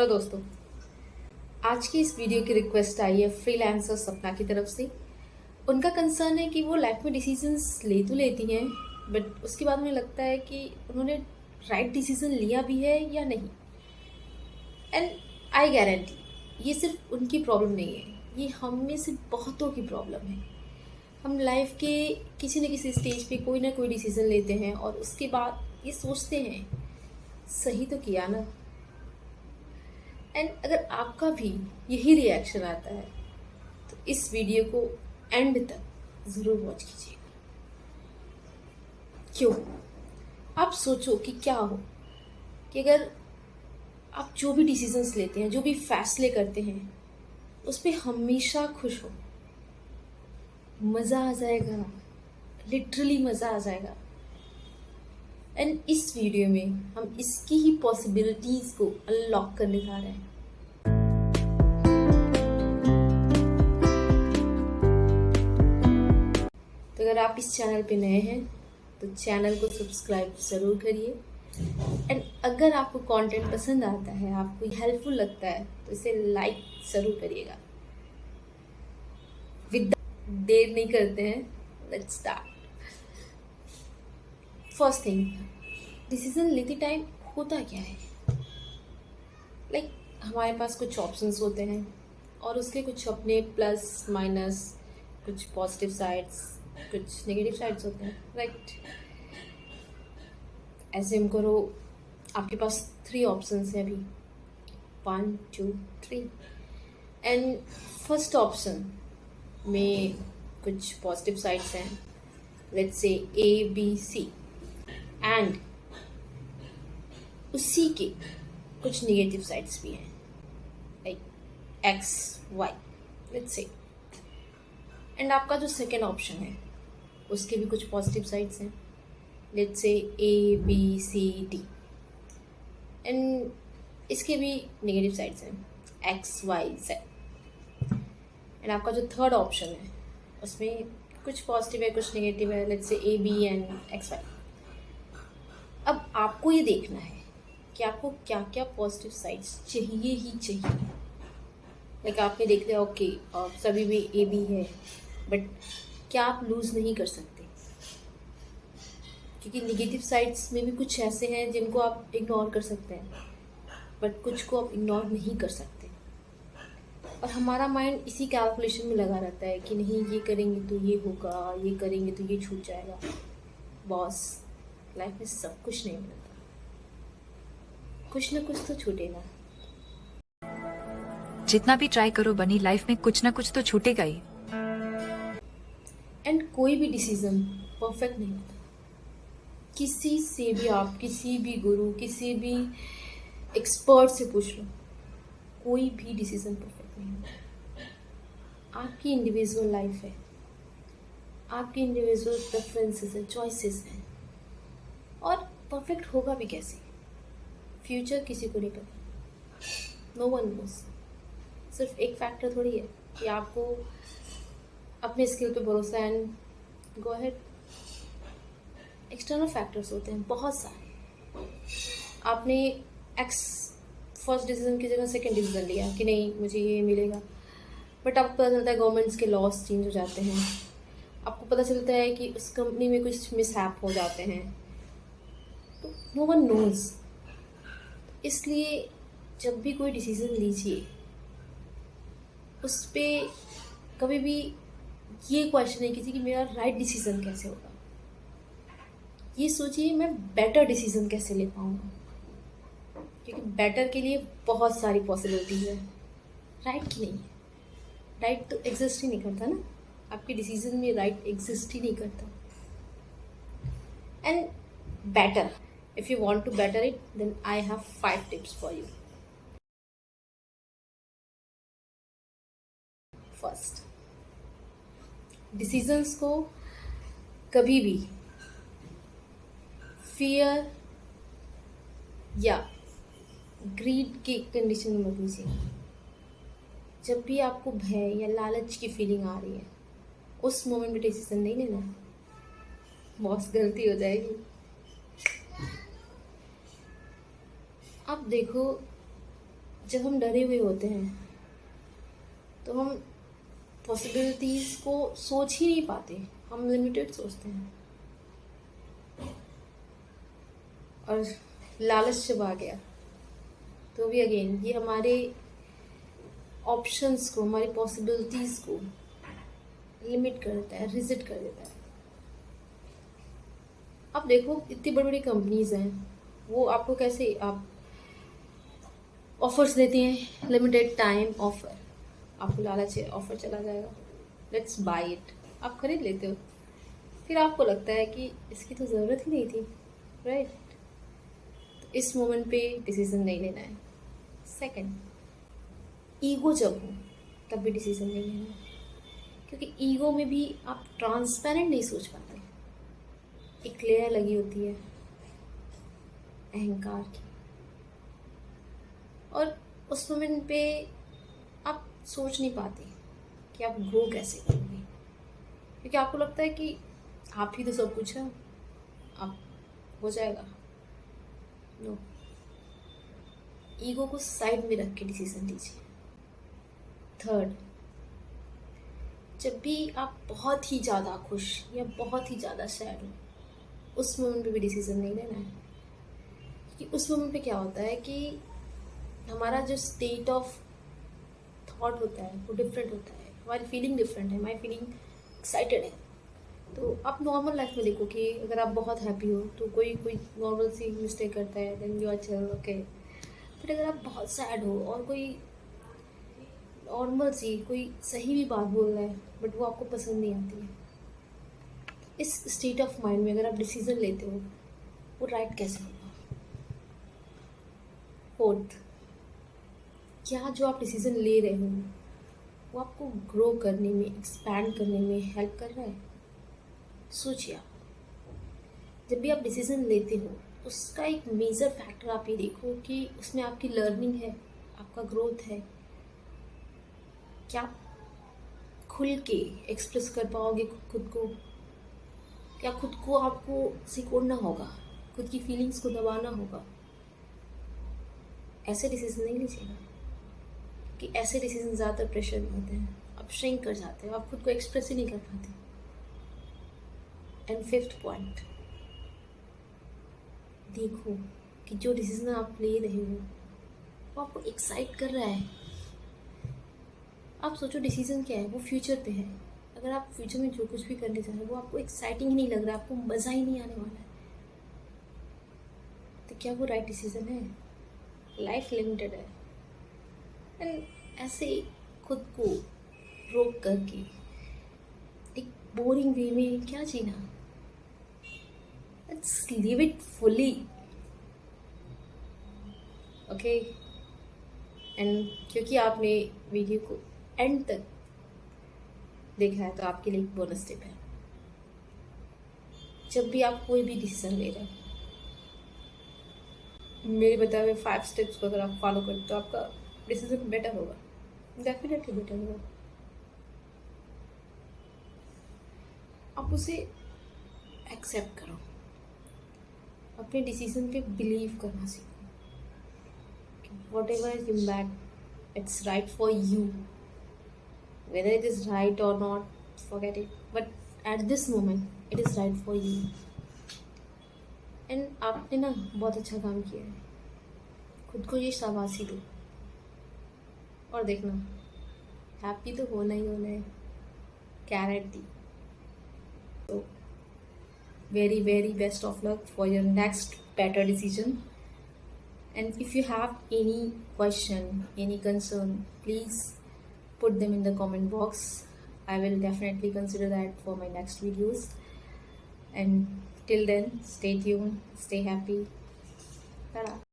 Hello दोस्तों, आज की इस वीडियो की रिक्वेस्ट आई है फ्रीलांसर सपना की तरफ से। उनका कंसर्न है कि वो लाइफ में डिसीजंस ले तो लेती हैं, बट उसके बाद उन्हें लगता है कि उन्होंने राइट डिसीजन लिया भी है या नहीं। एंड आई गारंटी ये सिर्फ उनकी प्रॉब्लम नहीं है, ये हम में से बहुतों की प्रॉब्लम है। हम लाइफ के किसी न किसी स्टेज पे कोई ना कोई डिसीजन लेते हैं और उसके बाद ये सोचते हैं सही तो किया ना। एंड अगर आपका भी यही रिएक्शन आता है तो इस वीडियो को एंड तक ज़रूर वॉच कीजिएगा। क्यों? आप सोचो कि क्या हो कि अगर आप जो भी डिसीजंस लेते हैं, जो भी फैसले करते हैं, उस पर हमेशा खुश हो। मज़ा आ जाएगा, लिटरली मज़ा आ जाएगा। एंड इस वीडियो में हम इसकी ही पॉसिबिलिटीज़ को अनलॉक करने जा रहे हैं। तो अगर आप इस चैनल पे नए हैं तो चैनल को सब्सक्राइब ज़रूर करिए। एंड अगर आपको कंटेंट पसंद आता है, आपको हेल्पफुल लगता है, तो इसे लाइक ज़रूर करिएगा। विद देर नहीं करते हैं, let's start. First thing, decision लेते टाइम होता क्या है? लाइक हमारे पास कुछ ऑप्शंस होते हैं और उसके कुछ अपने प्लस माइनस, कुछ पॉजिटिव साइड्स, कुछ नेगेटिव साइड्स होते हैं, राइट? एज्यूम करो आपके पास 3 ऑप्शंस हैं अभी, 1 2 3। एंड फर्स्ट ऑप्शन में कुछ पॉजिटिव साइड्स हैं, लेट्स से ABC, एंड उसी के कुछ नेगेटिव साइड्स भी हैं, like XY, let's say. And आपका जो सेकेंड ऑप्शन है उसके भी कुछ पॉजिटिव साइड्स हैं, लेट्स से ABCD, एंड इसके भी नेगेटिव साइड्स हैं XYZ। एंड आपका जो थर्ड ऑप्शन है उसमें कुछ पॉजिटिव है, कुछ नेगेटिव है, let's say AB and XY। अब आपको ये देखना है कि आपको क्या क्या पॉजिटिव साइड्स चाहिए ही चाहिए। लाइक आपने देख लिया, ओके सभी में AB है, बट क्या आप लूज़ नहीं कर सकते? क्योंकि निगेटिव साइड्स में भी कुछ ऐसे हैं जिनको आप इग्नोर कर सकते हैं, बट कुछ को आप इग्नोर नहीं कर सकते। और हमारा माइंड इसी कैलकुलेशन में लगा रहता है कि नहीं ये करेंगे तो ये होगा, ये करेंगे तो ये छूट जाएगा। बॉस, लाइफ में सब कुछ नहीं मिलता, कुछ ना कुछ तो छूटेगा। जितना भी ट्राई करो बनी, लाइफ में कुछ ना कुछ तो छूटेगा ही। एंड कोई भी डिसीजन परफेक्ट नहीं होता। किसी से भी आप, किसी भी गुरु, किसी भी एक्सपर्ट से पूछ लो, कोई भी डिसीजन परफेक्ट नहीं होता। आपकी इंडिविजुअल लाइफ है, आपकी इंडिविजुअल प्रेफरेंसेस है, चॉइसेस हैं, और परफेक्ट होगा भी कैसे? फ्यूचर किसी को नहीं पता, नो वन नोस। सिर्फ एक फैक्टर थोड़ी है कि आपको अपने स्किल पे भरोसा है and go ahead. External factors होते हैं बहुत सारे। आपने फर्स्ट डिसीजन की जगह सेकंड डिसीजन लिया कि नहीं मुझे ये मिलेगा, बट आपको पता चलता है गवर्नमेंट्स के लॉज चेंज हो जाते हैं, आपको पता चलता है कि उस कंपनी में कुछ मिसहैप हो जाते हैं, तो नो वन नोज। इसलिए जब भी कोई डिसीजन लीजिए उस पर कभी भी ये क्वेश्चन नहीं कीजिए कि मेरा राइट डिसीजन कैसे होगा। ये सोचिए मैं बेटर डिसीजन कैसे ले पाऊँगा, क्योंकि बेटर के लिए बहुत सारी पॉसिबिलिटीज है, राइट की नहीं है। राइट तो एग्जिस्ट ही नहीं करता ना, आपके डिसीजन में राइट एग्जिस्ट ही नहीं करता। And better, if you want to better it, then I have 5 tips for you. First, decisions को कभी भी फियर या ग्रीड की कंडीशन में मत लीजिए। जब भी आपको भय या लालच की फीलिंग आ रही है, उस मोमेंट में डिसीजन नहीं लेना, बहुत गलती हो जाएगी। आप देखो, जब हम डरे हुए होते हैं तो हम पॉसिबिलिटीज़ को सोच ही नहीं पाते, हम लिमिटेड सोचते हैं। और लालच जब आ गया तो भी अगेन ये हमारे ऑप्शंस को, हमारी पॉसिबिलिटीज़ को लिमिट कर देता है, रिजिट कर देता है। अब देखो इतनी बड़ी बड़ी कंपनीज हैं, वो आपको कैसे आप ऑफर्स देती हैं, लिमिटेड टाइम ऑफर, आपको लालच है, ऑफर चला जाएगा, लेट्स बाय इट, आप खरीद लेते हो। फिर आपको लगता है कि इसकी तो ज़रूरत ही नहीं थी, राइट? तो इस मोमेंट पे डिसीजन नहीं लेना है। सेकंड, ईगो जब हो तब भी डिसीजन नहीं लेना है, क्योंकि ईगो में भी आप ट्रांसपेरेंट नहीं सोच पाते, एक लेयर लगी होती है अहंकार की, और उस मोमेंट पे आप सोच नहीं पाते कि आप ग्रो कैसे करोगे, क्योंकि आपको लगता है कि आप ही तो सब कुछ है, आप हो जाएगा। नो, ईगो को साइड में रख के डिसीजन लीजिए। थर्ड, जब भी आप बहुत ही ज़्यादा खुश या बहुत ही ज़्यादा सैड हो, उस मोमेंट पे भी डिसीजन नहीं लेना है, क्योंकि उस मोमेंट पे क्या होता है कि हमारा जो स्टेट ऑफ थॉट होता है वो डिफरेंट होता है, हमारी फीलिंग डिफरेंट है, हमारी फीलिंग एक्साइटेड है। तो आप नॉर्मल लाइफ में देखो कि अगर आप बहुत हैप्पी हो तो कोई कोई नॉर्मल सी मिस्टेक करता है, then you are chill, okay. But अगर आप बहुत सैड हो और कोई नॉर्मल सी कोई सही भी बात बोल रहा है बट वो आपको पसंद नहीं आती है, इस स्टेट ऑफ माइंड में अगर आप डिसीजन लेते हो वो राइट कैसे होगा? फोर्थ, क्या जो आप डिसीजन ले रहे हो वो आपको ग्रो करने में, एक्सपैंड करने में हेल्प कर रहा है? सोचिए, आप जब भी आप डिसीजन लेते हो उसका एक मेजर फैक्टर आप ये देखो कि उसमें आपकी लर्निंग है, आपका ग्रोथ है। क्या आप खुल के एक्सप्रेस कर पाओगे खुद को? क्या खुद को आपको सिकोड़ना होगा, खुद की फीलिंग्स को दबाना होगा? ऐसे डिसीजन नहीं लीजिएगा, कि ऐसे डिसीजन ज़्यादातर प्रेशर में होते हैं, आप श्रिंक कर जाते हो, आप खुद को एक्सप्रेस ही नहीं कर पाते। एंड फिफ्थ पॉइंट, देखो कि जो डिसीजन आप ले रहे हो वो आपको एक्साइट कर रहा है। आप सोचो डिसीजन क्या है, वो फ्यूचर पे है। अगर आप फ्यूचर में जो कुछ भी करने जा रहे हो वो आपको एक्साइटिंग ही नहीं लग रहा, आपको मज़ा ही नहीं आने वाला है, तो क्या वो राइट डिसीजन है? लाइफ लिमिटेड है, एंड ऐसे खुद को रोक करके एक बोरिंग वे में क्या जीना? Let's live it fully, okay. And क्योंकि आपने वीडियो को एंड तक देखा है तो आपके लिए एक बोनस टिप है। जब भी आप कोई भी डिसीजन ले रहे हैं, मेरे बताए हुए 5 स्टेप्स को अगर आप फॉलो करें तो आपका डिसीजन बेटर होगा, डेफिनेटली बेटर होगा। आप उसे एक्सेप्ट करो, अपने डिसीजन पे बिलीव करना सीखो। Whatever is in back, it's right for you. Whether it is right or not, forget it. But at this moment, it is right for you. And आपने ना बहुत अच्छा काम किया है, खुद को ये शाबाशी दो और देखना हैप्पी तो होना ही होना है, carat the. So very very best of luck for your next better decision. And if you have any question, any concern, please put them in the comment box. I will definitely consider that for my next videos. And till then, stay tuned, stay happy. Ta-da.